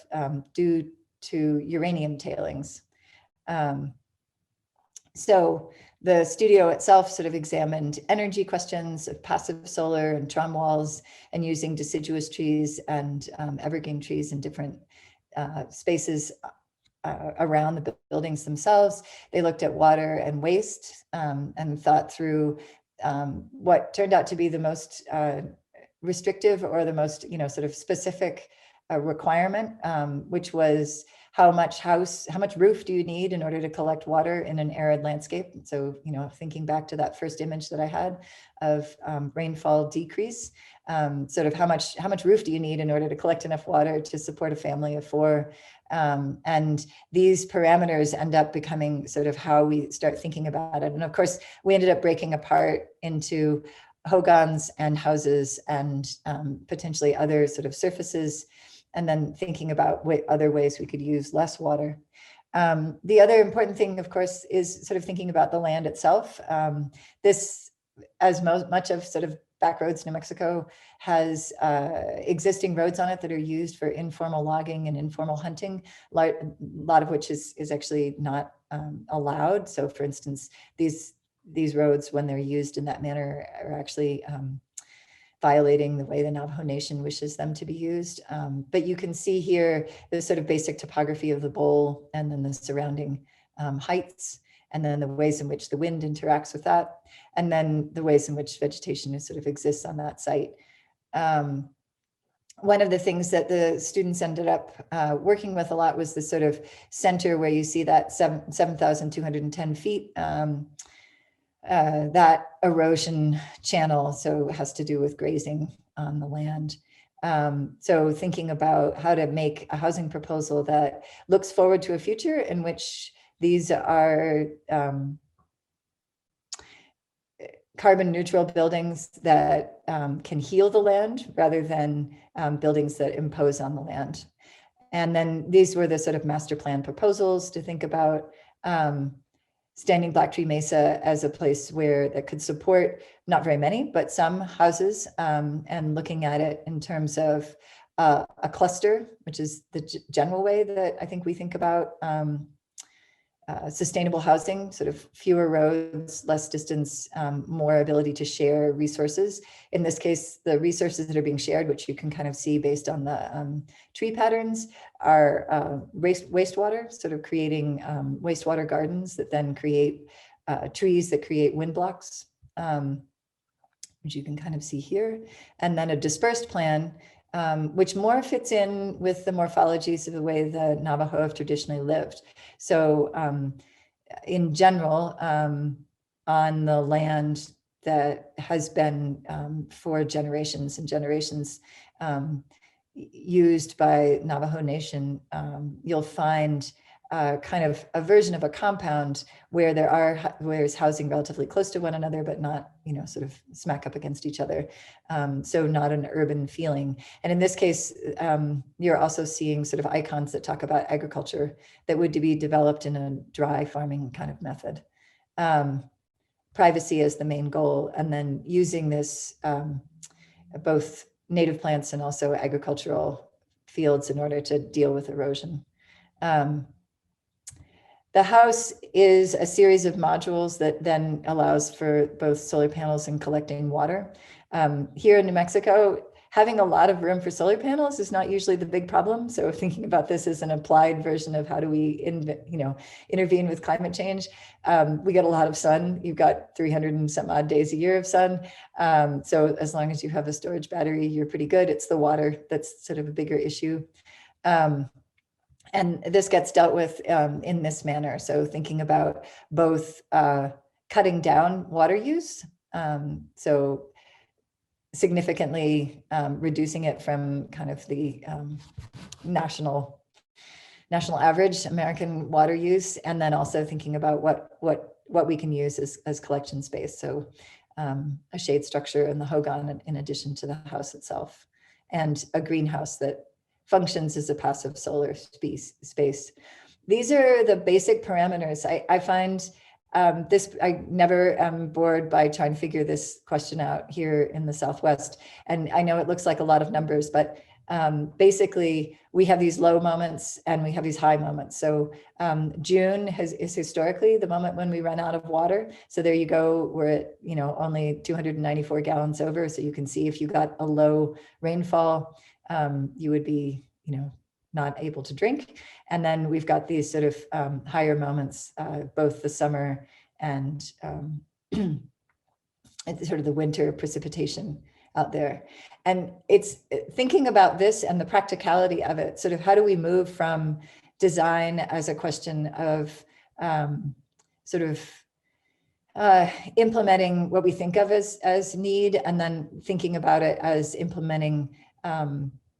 due to uranium tailings. So the studio itself sort of examined energy questions of passive solar and tron walls, and using deciduous trees and evergreen trees in different spaces around the buildings themselves. They looked at water and waste and thought through what turned out to be the most restrictive or the most, sort of specific requirement, which was how much roof do you need in order to collect water in an arid landscape? So, thinking back to that first image that I had of rainfall decrease, sort of how much roof do you need in order to collect enough water to support a family of 4? And these parameters end up becoming sort of how we start thinking about it. And of course, we ended up breaking apart into hogans and houses and potentially other sort of surfaces, and then thinking about other ways we could use less water. The other important thing, of course, is sort of thinking about the land itself. This, as much of sort of backroads New Mexico, has existing roads on it that are used for informal logging and informal hunting, a lot of which is actually not allowed. So for instance, these roads, when they're used in that manner, are actually violating the way the Navajo Nation wishes them to be used. But you can see here the sort of basic topography of the bowl, and then the surrounding heights, and then the ways in which the wind interacts with that, and then the ways in which vegetation sort of exists on that site. One of the things that the students ended up working with a lot was the sort of center where you see that 7,210 feet, that erosion channel. So it has to do with grazing on the land. So thinking about how to make a housing proposal that looks forward to a future in which these are carbon neutral buildings that can heal the land rather than buildings that impose on the land. And then these were the sort of master plan proposals to think about Standing Black Tree Mesa as a place where that could support not very many, but some houses, and looking at it in terms of a cluster, which is the general way that I think we think about sustainable housing, sort of fewer roads, less distance, more ability to share resources. In this case, the resources that are being shared, which you can kind of see based on the tree patterns, are wastewater, sort of creating wastewater gardens that then create trees that create wind blocks, which you can kind of see here. And then a dispersed plan, which more fits in with the morphologies of the way the Navajo have traditionally lived. So in general, on the land that has been for generations and generations used by Navajo Nation, you'll find kind of a version of a compound where there's housing relatively close to one another, but not, sort of smack up against each other. So not an urban feeling. And in this case, you're also seeing sort of icons that talk about agriculture that would be developed in a dry farming kind of method. Privacy as the main goal, and then using this both native plants and also agricultural fields in order to deal with erosion. The house is a series of modules that then allows for both solar panels and collecting water. Here in New Mexico, having a lot of room for solar panels is not usually the big problem. So thinking about this as an applied version of how do we intervene with climate change, we get a lot of sun. You've got 300 and some odd days a year of sun. So as long as you have a storage battery, you're pretty good. It's the water that's sort of a bigger issue. And this gets dealt with in this manner. So thinking about both cutting down water use, so significantly reducing it from kind of the national national average American water use, and then also thinking about what we can use as collection space. So a shade structure in the hogan in addition to the house itself, and a greenhouse that functions as a passive solar space. These are the basic parameters. I find I never am bored by trying to figure this question out here in the Southwest. And I know it looks like a lot of numbers, but basically we have these low moments and we have these high moments. So June is historically the moment when we run out of water. So there you go, we're at, only 294 gallons over. So you can see if you got a low rainfall, you would be, not able to drink. And then we've got these sort of higher moments, both the summer and sort of the winter precipitation out there. And it's thinking about this and the practicality of it, sort of how do we move from design as a question of implementing what we think of as need, and then thinking about it as implementing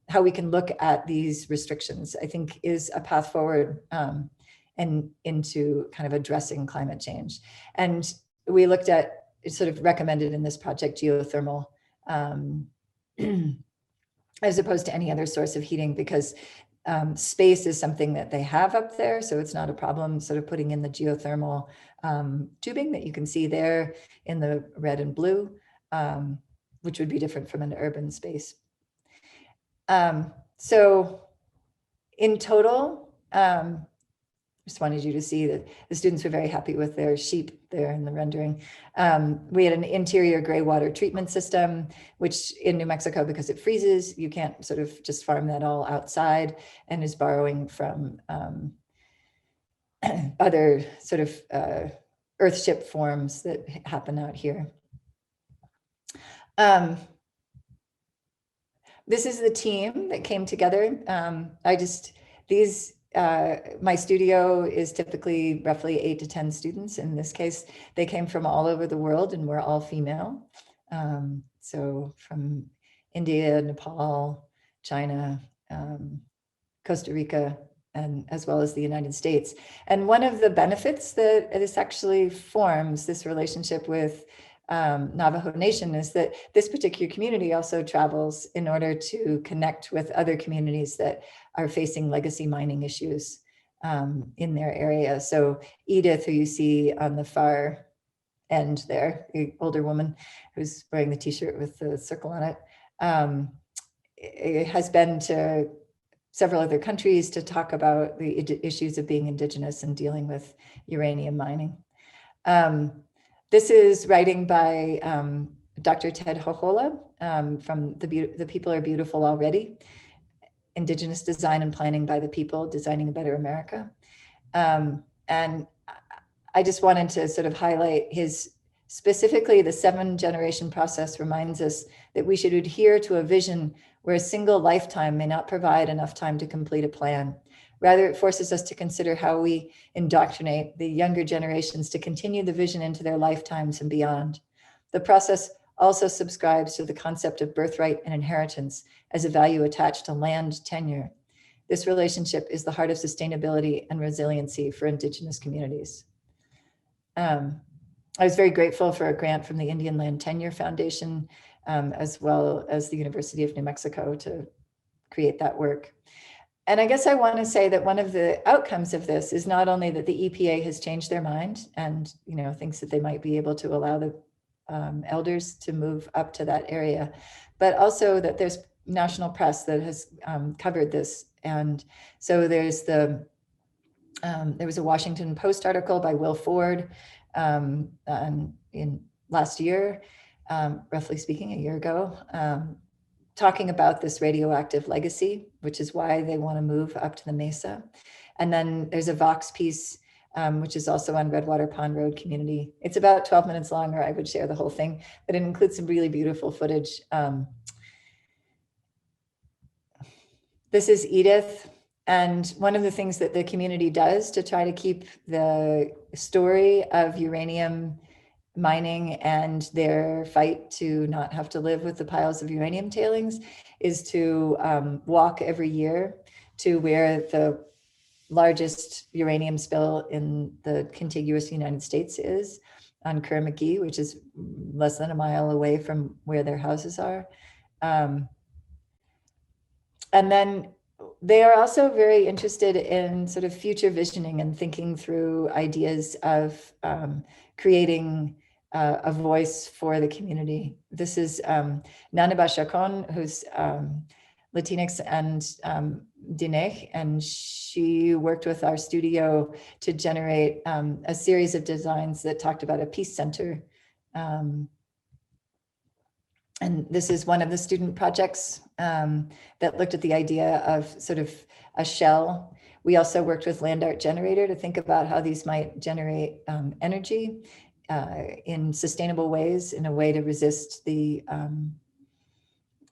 how we can look at these restrictions, I think is a path forward and into kind of addressing climate change. And we looked at, sort of recommended in this project, geothermal as opposed to any other source of heating, because space is something that they have up there. So it's not a problem sort of putting in the geothermal tubing that you can see there in the red and blue, which would be different from an urban space. So in total, just wanted you to see that the students were very happy with their sheep there in the rendering. We had an interior gray water treatment system, which in New Mexico, because it freezes, you can't sort of just farm that all outside, and is borrowing from other sort of earthship forms that happen out here. This is the team that came together. My studio is typically roughly 8 to 10 students. In this case, they came from all over the world and we're all female. So from India, Nepal, China, Costa Rica, and as well as the United States. And one of the benefits that this actually forms, this relationship with Navajo Nation, is that this particular community also travels in order to connect with other communities that are facing legacy mining issues in their area. So Edith, who you see on the far end there, the older woman who's wearing the t-shirt with the circle on it, has been to several other countries to talk about the issues of being Indigenous and dealing with uranium mining. This is writing by Dr. Ted Hohola from The People Are Beautiful Already, Indigenous Design and Planning by the People, Designing a Better America. And I just wanted to sort of highlight specifically the 7-generation process reminds us that we should adhere to a vision where a single lifetime may not provide enough time to complete a plan. Rather, it forces us to consider how we indoctrinate the younger generations to continue the vision into their lifetimes and beyond. The process also subscribes to the concept of birthright and inheritance as a value attached to land tenure. This relationship is the heart of sustainability and resiliency for Indigenous communities. I was very grateful for a grant from the Indian Land Tenure Foundation, as well as the University of New Mexico, to create that work. And I guess I want to say that one of the outcomes of this is not only that the EPA has changed their mind and thinks that they might be able to allow the elders to move up to that area, but also that there's national press that has covered this. And so there was a Washington Post article by Will Ford in last year, roughly speaking, a year ago, talking about this radioactive legacy, which is why they want to move up to the mesa. And then there's a Vox piece, which is also on Redwater Pond Road community. It's about 12 minutes long, or I would share the whole thing, but it includes some really beautiful footage. This is Edith. And one of the things that the community does to try to keep the story of uranium mining and their fight to not have to live with the piles of uranium tailings is to walk every year to where the largest uranium spill in the contiguous United States is on Curramaquis, which is less than a mile away from where their houses are. And then they are also very interested in sort of future visioning and thinking through ideas of creating a voice for the community. This is Nana Chacon, who's Latinx and Diné, and she worked with our studio to generate a series of designs that talked about a peace center. And this is one of the student projects that looked at the idea of sort of a shell. We also worked with Land Art Generator to think about how these might generate energy in sustainable ways, in a way to resist the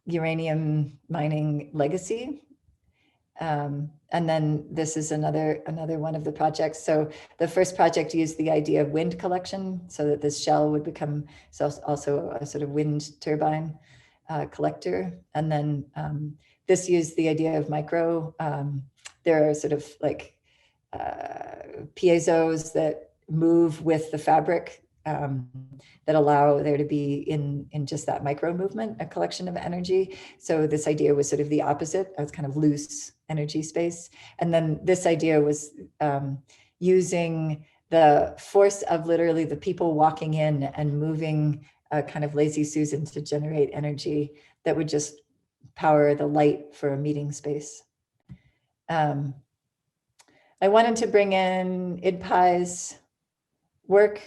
uranium mining legacy. And then this is another one of the projects. So the first project used the idea of wind collection so that this shell would become also a sort of wind turbine collector. And then this used the idea of micro. There are sort of like piezos that move with the fabric that allow there to be in just that micro movement, a collection of energy. So this idea was sort of the opposite. It was kind of loose energy space. And then this idea was using the force of literally the people walking in and moving a kind of lazy Susan to generate energy that would just power the light for a meeting space. I wanted to bring in IDPI's work.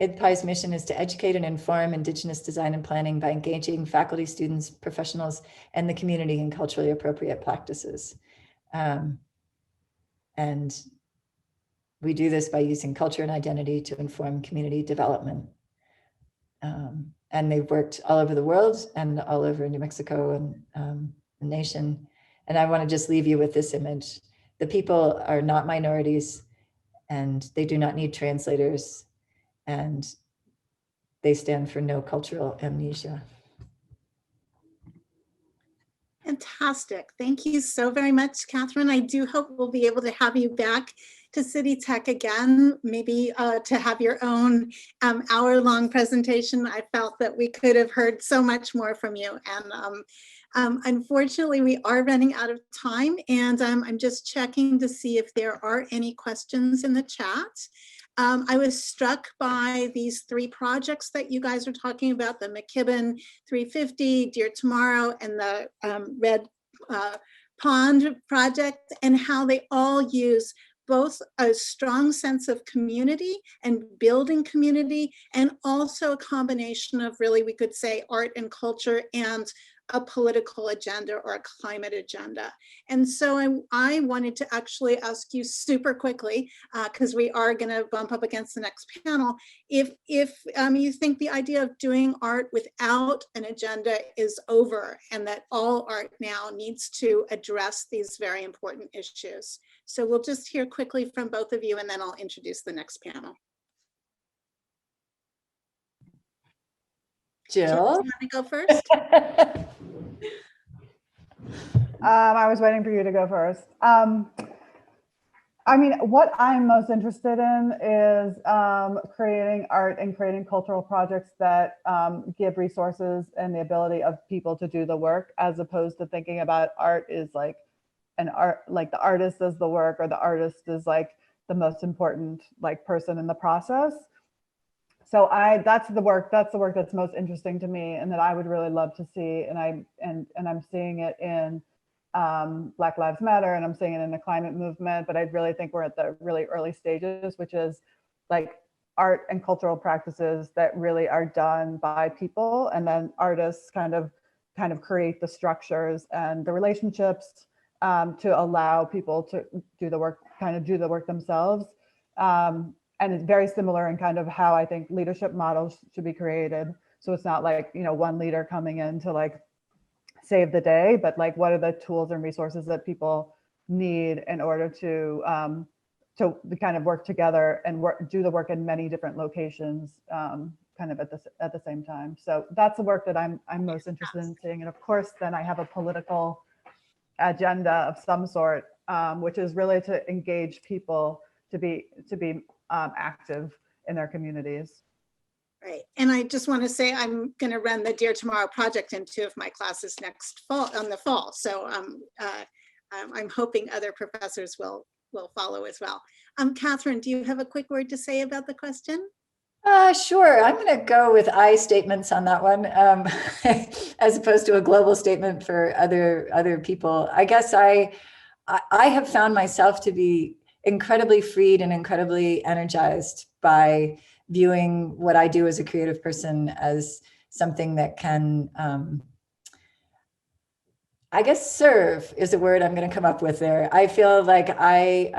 IDPI's mission is to educate and inform Indigenous design and planning by engaging faculty, students, professionals, and the community in culturally appropriate practices. And we do this by using culture and identity to inform community development. And they've worked all over the world and all over New Mexico and the nation. And I want to just leave you with this image. The people are not minorities, and they do not need translators, and they stand for no cultural amnesia. Fantastic. Thank you so very much, Catherine. I do hope we'll be able to have you back to City Tech again, maybe to have your own hour-long presentation. I felt that we could have heard so much more from you. And unfortunately, we are running out of time, and I'm just checking to see if there are any questions in the chat. I was struck by these 3 projects that you guys are talking about, the McKibben 350, Dear Tomorrow, and the Red Pond project, and how they all use both a strong sense of community and building community, and also a combination of really, we could say, art and culture and a political agenda or a climate agenda. And so I wanted to actually ask you super quickly, because we are going to bump up against the next panel, if you think the idea of doing art without an agenda is over, and that all art now needs to address these very important issues. So we'll just hear quickly from both of you, and then I'll introduce the next panel. Jill, you want to go first? I was waiting for you to go first. I mean, what I'm most interested in is creating art and creating cultural projects that give resources and the ability of people to do the work, as opposed to thinking about art is like like the artist does the work, or the artist is like the most important like person in the process. So that's the work that's most interesting to me, and that I would really love to see. And I'm seeing it in Black Lives Matter, and I'm seeing it in the climate movement. But I really think we're at the really early stages, which is like art and cultural practices that really are done by people, and then artists kind of create the structures and the relationships to allow people to do the work themselves. And it's very similar in kind of how I think leadership models should be created. So it's not like, one leader coming in to like save the day, but like, what are the tools and resources that people need in order to kind of work together and do the work in many different locations, kind of at the same time. So that's the work that I'm most interested in seeing. And of course, then I have a political agenda of some sort which is really to engage people to be active in their communities. Right. And I just want to say I'm going to run the Dear Tomorrow project in 2 of my classes next fall, on the fall. So I'm hoping other professors will follow as well. Catherine, do you have a quick word to say about the question? Sure. I'm going to go with I statements on that one, as opposed to a global statement for other people. I guess I have found myself to be incredibly freed and incredibly energized by viewing what I do as a creative person as something that can, I guess serve is a word I'm going to come up with there. I feel like I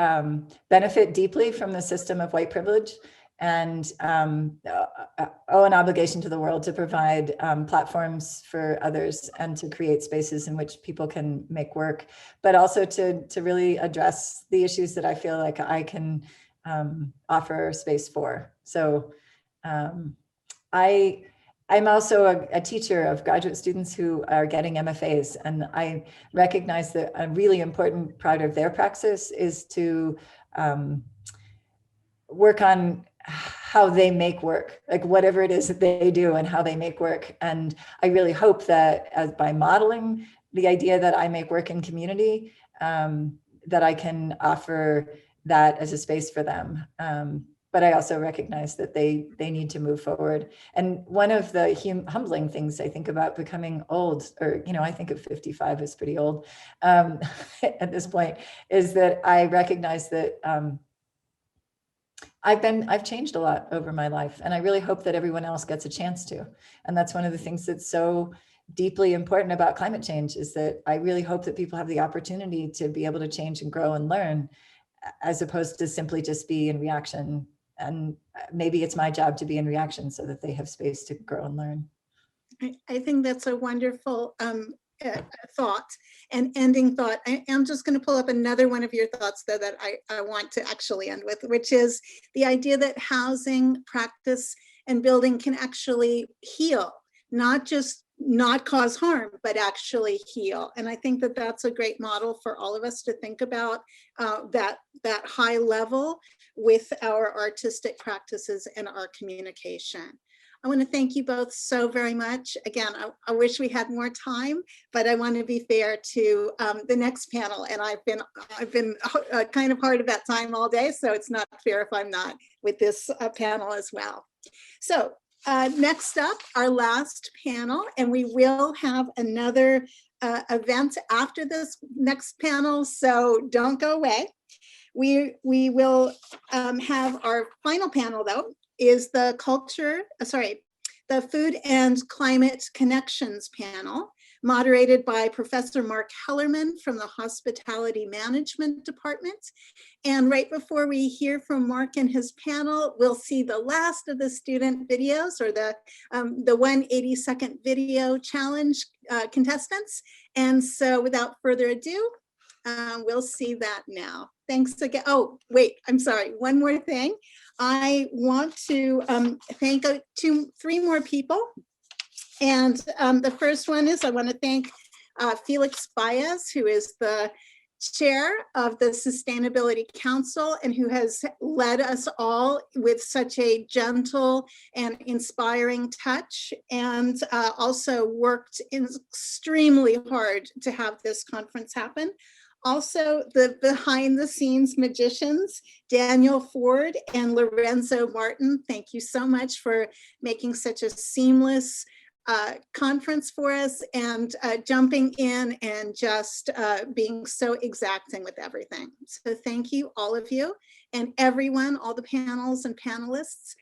benefit deeply from the system of white privilege and owe an obligation to the world to provide platforms for others and to create spaces in which people can make work, but also to really address the issues that I feel like I can offer space for. So I'm also a teacher of graduate students who are getting MFAs, and I recognize that a really important part of their praxis is to work on how they make work, like whatever it is that they do and how they make work. And I really hope that by modeling the idea that I make work in community, that I can offer that as a space for them. But I also recognize that they need to move forward. And one of the humbling things I think about becoming old, or, I think of 55 as pretty old at this point, is that I recognize that I've changed a lot over my life, and I really hope that everyone else gets a chance to. And that's one of the things that's so deeply important about climate change, is that I really hope that people have the opportunity to be able to change and grow and learn, as opposed to simply just be in reaction. And maybe it's my job to be in reaction so that they have space to grow and learn. I think that's a wonderful thought and ending thought. I'm just going to pull up another one of your thoughts, though, that I want to actually end with, which is the idea that housing, practice, and building can actually heal, not just not cause harm, but actually heal. And I think that that's a great model for all of us to think about, that high level with our artistic practices and our communication. I want to thank you both so very much. Again, I wish we had more time, but I want to be fair to the next panel. And I've been kind of hard about time all day, so it's not fair if I'm not with this panel as well. So next up, our last panel, and we will have another event after this next panel, so don't go away. We will have our final panel, though, is the Food and Climate Connections panel, moderated by Professor Mark Hellerman from the Hospitality Management Department. And right before we hear from Mark and his panel, we'll see the last of the student videos, or the 180-second video challenge contestants. And so without further ado, we'll see that now. Thanks again. Oh, wait, I'm sorry. One more thing. I want to thank 3 more people. And the first one is I want to thank Felix Baez, who is the chair of the Sustainability Council and who has led us all with such a gentle and inspiring touch, and also worked extremely hard to have this conference happen. Also, the behind-the-scenes magicians, Daniel Ford and Lorenzo Martin, thank you so much for making such a seamless conference for us, and jumping in and just being so exacting with everything. So thank you, all of you, and everyone, all the panels and panelists.